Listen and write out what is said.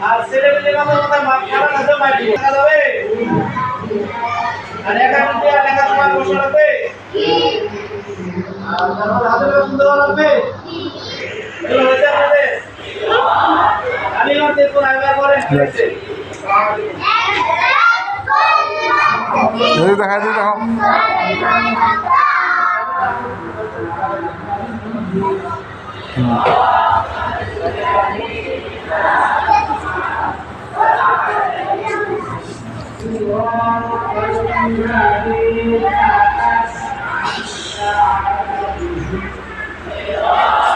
আর ছেলেমেয়ে খেলা খেলতে মার দিব টাকা দেবে আর এখানে লেখা সময় বসে রাখবে আর তারপর হাতে সুন্দর রাখবে এগুলো হয়েছে আপনাদের আমি মারতে কোন আইবার করেন হয়েছে দেখা দিই দেখো Yeah.